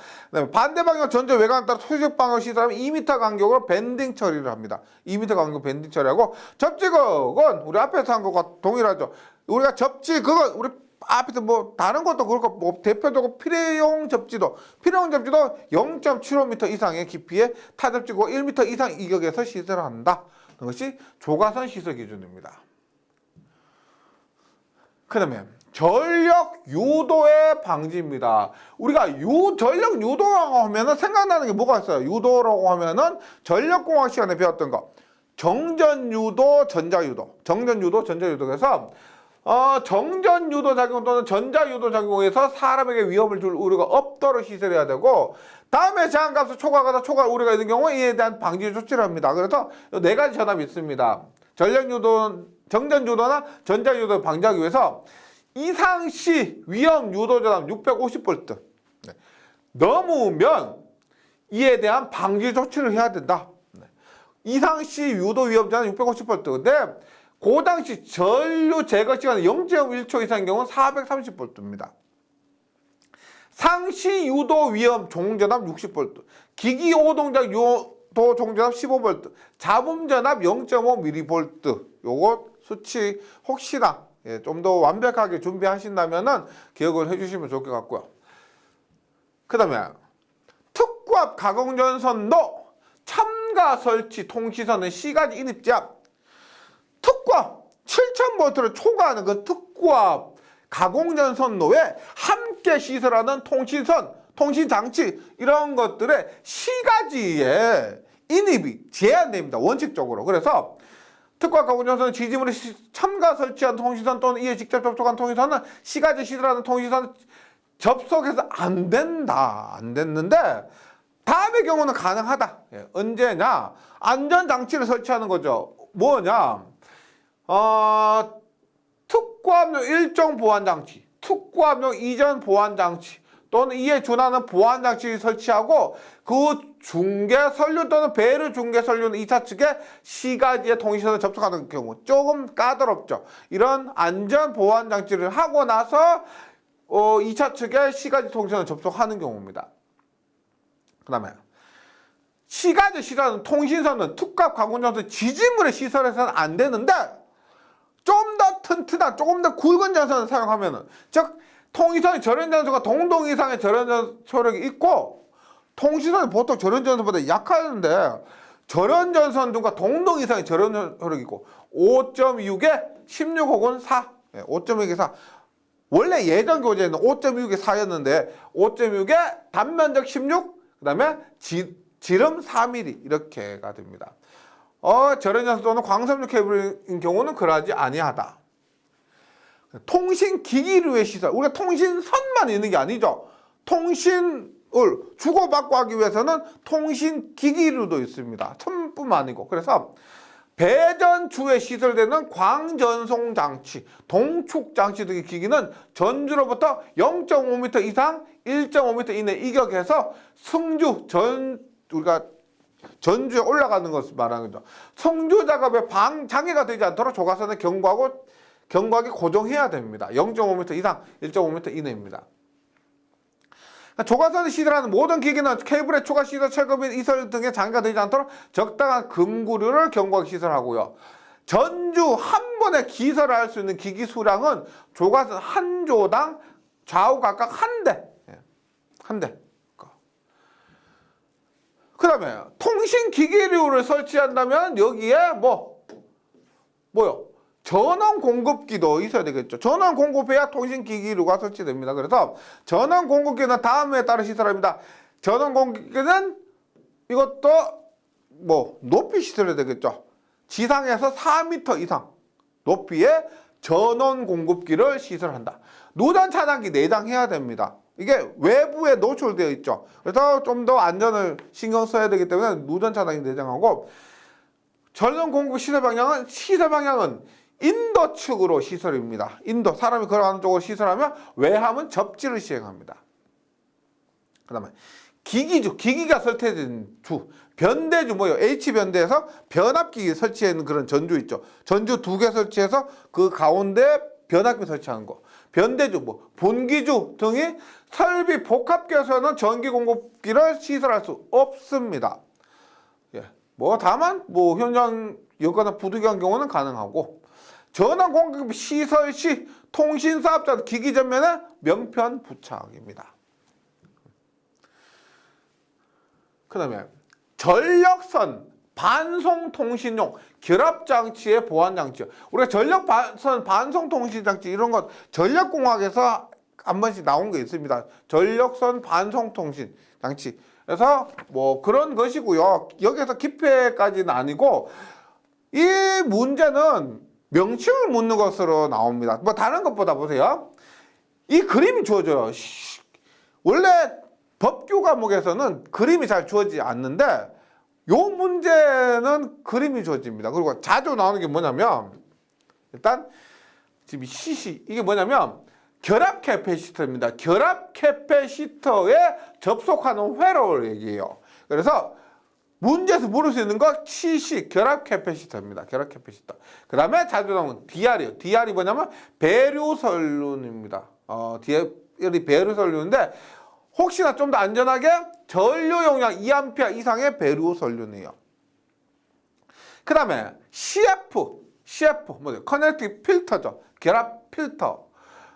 반대 방향 전조 외관에 따라 소식 방향 시설하면 2m 간격으로 밴딩 처리를 합니다. 2m 간격 밴딩 처리하고 접지극은 우리 앞에서 한 것과 동일하죠. 우리가 접지극은 우리 앞에서 뭐 다른 것도 그렇고 뭐 대표적으로 필요용 접지도 0.75m 이상의 깊이의 타접지고 1m 이상 이격에서 시설한다. 것이 조가선 시설 기준입니다. 그다음에 전력 유도의 방지입니다. 우리가 전력 유도라고 하면은 생각나는 게 뭐가 있어요? 유도라고 하면은 전력공학 시간에 배웠던 거. 정전유도, 전자유도. 정전유도, 전자유도에서 정전유도 작용 또는 전자유도 작용에서 사람에게 위험을 줄 우려가 없도록 시설해야 되고, 다음에 제한값을 초과하거나 초과 우려가 있는 경우에 이에 대한 방지 조치를 합니다. 그래서 네 가지 전압이 있습니다. 전력유도, 정전유도나 전자유도를 방지하기 위해서 이상시 위험 유도 전압 650V. 넘으면 이에 대한 방지 조치를 해야 된다. 이상시 유도 위험 전압 650V. 근데 그 당시 전류 제거 시간은 0.1초 이상인 경우는 430V입니다. 상시 유도 위험 종전압 60V, 기기 오동작 유도 종전압 15V, 잡음 전압 0.5mV. 요거 수치 혹시나 좀 더 완벽하게 준비하신다면은 기억을 해주시면 좋을 것 같고요. 그 다음에 특구압 가공전선도 첨가 설치 통시선의 시가지 인입제압. 특구압 7000V를 초과하는 그 특구압 가공전선로에 함께 시설하는 통신선, 통신장치 이런 것들의 시가지에 인입이 제한됩니다. 원칙적으로. 그래서 특구압 가공전선은 지지물에 첨가 설치한 통신선 또는 이에 직접 접촉한 통신선은 시가지 시설하는 통신선 접속해서 안 된다. 안 됐는데 다음의 경우는 가능하다. 언제냐? 안전장치를 설치하는 거죠. 뭐냐? 특구압용 일정 보안장치, 특구압용 이전 보안장치 또는 이에 준하는 보안장치를 설치하고 그 중개 설류 또는 배류 중개 설류는 2차 측에 시가지의 통신선을 접촉하는 경우 조금 까다롭죠. 이런 안전 보안장치를 하고 나서 2차 측에 시가지 통신선을 접촉하는 경우입니다. 그 다음에 시가지 시설하는 통신선은 특구압 가공전선 지지물의 시설에서는 안 되는데 좀 더 튼튼한 조금 더 굵은 전선을 사용하면은, 즉 통신선의 절연전선과 동동 이상의 절연전소력이 있고 통신선이 보통 절연전선보다 약하는데 절연전선과 동동 이상의 절연소력이 있고 5.26에 16 혹은 4, 5.6에 4. 원래 예전 교재에는 5.6에 4였는데 5.6에 단면적 16, 그 다음에 지름 4mm 이렇게가 됩니다. 절연전선 또는 광섬유 케이블인 경우는 그러하지 아니하다. 통신기기류의 시설. 우리가 통신선만 있는 게 아니죠. 통신을 주고받고 하기 위해서는 통신기기류도 있습니다. 선뿐만 아니고. 그래서 배전주에 시설되는 광전송장치, 동축장치 등의 기기는 전주로부터 0.5m 이상 1.5m 이내 이격해서 승주, 우리가 전주에 올라가는 것을 말하는 거죠. 성주 작업에 장애가 되지 않도록 조가선을 경과하게 고정해야 됩니다. 0.5m 이상, 1.5m 이내입니다. 조가선을 시설하는 모든 기기는 케이블의 추가 시설, 철거 및 이설 등의 장애가 되지 않도록 적당한 금구류를 경과하게 시설하고요. 전주 한 번에 기설을 할 수 있는 기기 수량은 조가선 한 조당 좌우 각각 한 대. 한 대. 그 다음에 통신기기류를 설치한다면 여기에 뭐요? 전원 공급기도 있어야 되겠죠. 전원 공급해야 통신기기류가 설치됩니다. 그래서 전원 공급기는 다음에 따라 시설합니다. 전원 공급기는 이것도 높이 시설해야 되겠죠. 지상에서 4m 이상 높이의 전원 공급기를 시설한다. 누전 차단기 내장해야 됩니다. 이게 외부에 노출되어 있죠. 그래서 좀 더 안전을 신경 써야 되기 때문에 누전 차단기 내장하고, 전원 공급 시설 방향은 인도 측으로 시설입니다. 인도, 사람이 걸어가는 쪽으로 시설하면 외함은 접지를 시행합니다. 그 다음에 기기주, 기기가 설치된 주, 변대주 H변대에서 변압기기 설치하는 그런 전주 있죠. 전주 2개 설치해서 그 가운데 변압기 설치하는 거. 변대주, 분기주 등이 설비 복합계에서는 전기 공급기를 시설할 수 없습니다. 다만 현장 여거나 부득이한 경우는 가능하고, 전원 공급 시설 시 통신사업자 기기 전면에 명편 부착입니다. 그 다음에 전력선 반송통신용 결합장치의 보안장치요. 우리가 전력선 반송통신장치 이런 것 전력공학에서 한 번씩 나온 게 있습니다. 전력선 반송통신장치. 그래서 뭐 그런 것이고요. 여기서 기폐까지는 아니고 이 문제는 명칭을 묻는 것으로 나옵니다. 뭐 다른 것보다 보세요. 이 그림이 주어져요. 원래 법규 과목에서는 그림이 잘 주어지지 않는데 요 문제는 그림이 주어집니다. 그리고 자주 나오는 게 뭐냐면 일단 지금 CC 이게 뭐냐면 결합 캐패시터입니다. 결합 캐패시터에 접속하는 회로를 얘기해요. 그래서 문제에서 물을 수 있는 거 CC 결합 캐패시터입니다. 결합 캐패시터. 그 다음에 자주 나오는 DR이요. DR이 뭐냐면 배류 설륜입니다. DR이 배류 설륜인데 혹시나 좀 더 안전하게 전류 용량 2A 이상의 배류 설륜이에요. 그 다음에 CF 뭐죠? 커넥티브 필터죠. 결합 필터.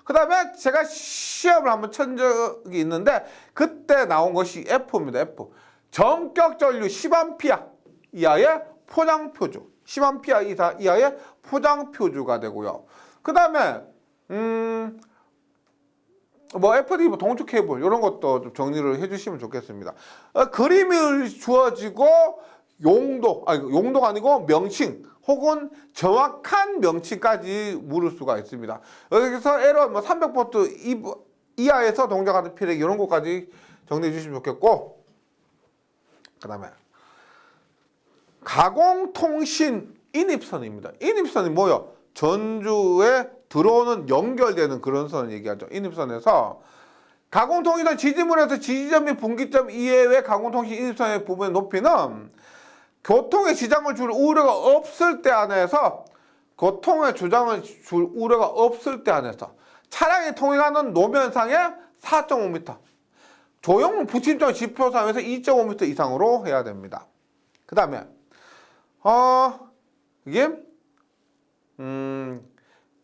그 다음에 제가 시험을 한번 친 적이 있는데 그때 나온 것이 F입니다. F. 전격 전류 10A 이하의 포장표주. 10A 이하의 포장표주가 되고요. 그 다음에 뭐 FD 뭐 동축 케이블 이런 것도 좀 정리를 해주시면 좋겠습니다. 그림을 주어지고 용도가 아니고 명칭 혹은 정확한 명칭까지 물을 수가 있습니다. 여기서 에러 뭐 300V 이하에서 동작하는 필행 이런 것까지 정리해 주시면 좋겠고, 그 다음에 가공통신 인입선입니다. 인입선이 뭐요? 전주에 들어오는 연결되는 그런 선을 얘기하죠. 인입선에서 가공통신선 지지물에서 지지점 및 분기점 이외의 가공통신 인입선의 부분의 높이는 교통에 지장을 줄 우려가 없을 때 안에서 차량이 통행하는 노면상의 4.5m, 조형물 부침점 지표상에서 2.5m 이상으로 해야 됩니다. 그 다음에 이게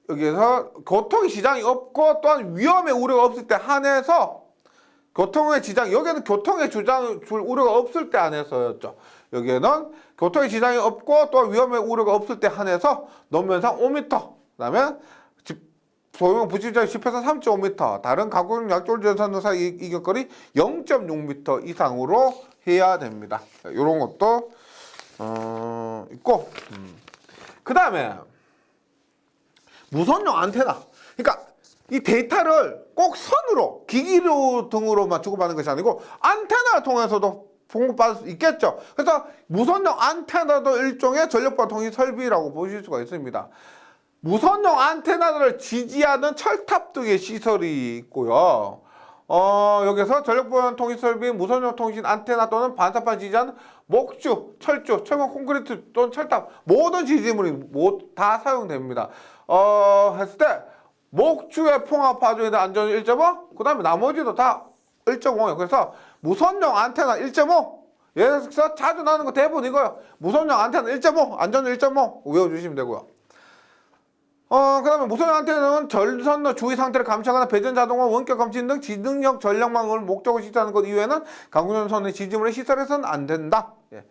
여기에서 교통에 지장이 없고 또한 위험의 우려가 없을 때 한해서 교통의 지장, 여기는 교통에 지장 줄 우려가 없을 때 한해서였죠. 여기에는 교통에 지장이 없고 또 위험의 우려가 없을 때 한해서 노면상 5m, 그 다음에 소형 부침점 지표상 3.5m, 다른 가공 약졸 전선도 사이 이격거리 0.6m 이상으로 해야 됩니다. 이런 것도 있고, 그 다음에 무선용 안테나. 그러니까 이 데이터를 꼭 선으로 기기로 등으로만 주고받는 것이 아니고 안테나를 통해서도 공급받을 수 있겠죠. 그래서 무선용 안테나도 일종의 전력보안 통신 설비라고 보실 수가 있습니다. 무선용 안테나를 지지하는 철탑 등의 시설이 있고요. 여기서 전력보안 통신 설비, 무선용 통신 안테나 또는 반사판 지지하는 목주, 철주, 철근 콘크리트 또는 철탑 모든 지지물이 다 사용됩니다. 했을 때 목주의 풍압 파종에 대한 안전은 1.5, 그 다음에 나머지도 다 1.5예요. 그래서 무선용 안테나 1.5, 예를 들어서 자주 나오는 거 대부분 이거요. 무선용 안테나 1.5, 안전은 1.5 외워주시면 되고요. 그 다음에 무선용 안테나는 전선로 주위 상태를 감시하거나 배전 자동화, 원격 검진 등 지능형 전력망을 목적으로 시사하는 것 이외에는 강구전선의 지지물에 시설해서는 안 된다. 예.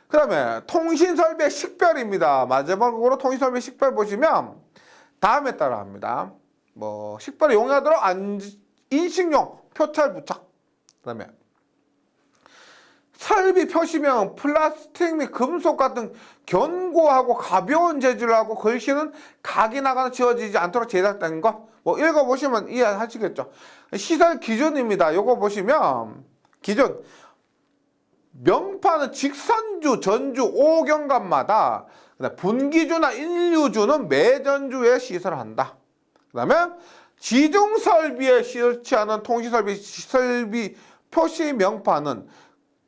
그 다음에 통신설비의 식별입니다. 마지막으로 통신설비 식별 보시면 다음에 따라 합니다. 뭐 식별에 용이하도록 인식용 표찰 부착. 그 다음에 설비 표시명 플라스틱 및 금속 같은 견고하고 가벼운 재질을 하고 글씨는 각인하거나 지워지지 않도록 제작된 것. 뭐 읽어보시면 이해하시겠죠. 시설 기준입니다. 요거 보시면 기준. 명판은 직선주, 전주 5경관마다 분기주나 인류주는 매전주에 시설한다. 그 다음에 지중설비에 설치하는 통신설비 표시 명판은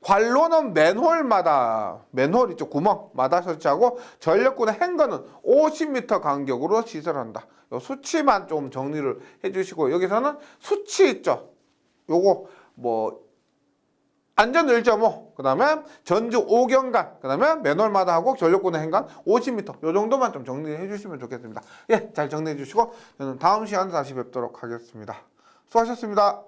관로는 맨홀 있죠, 구멍마다 설치하고 전력군의 행거는 50m 간격으로 시설한다. 요 수치만 좀 정리를 해주시고, 여기서는 수치 있죠. 요거 뭐 안전 1.5, 그 다음에 전주 5경관, 그 다음에 맨홀마다 하고 전력군의 행간 50m, 요 정도만 좀 정리해 주시면 좋겠습니다. 예, 잘 정리해 주시고 저는 다음 시간에 다시 뵙도록 하겠습니다. 수고하셨습니다.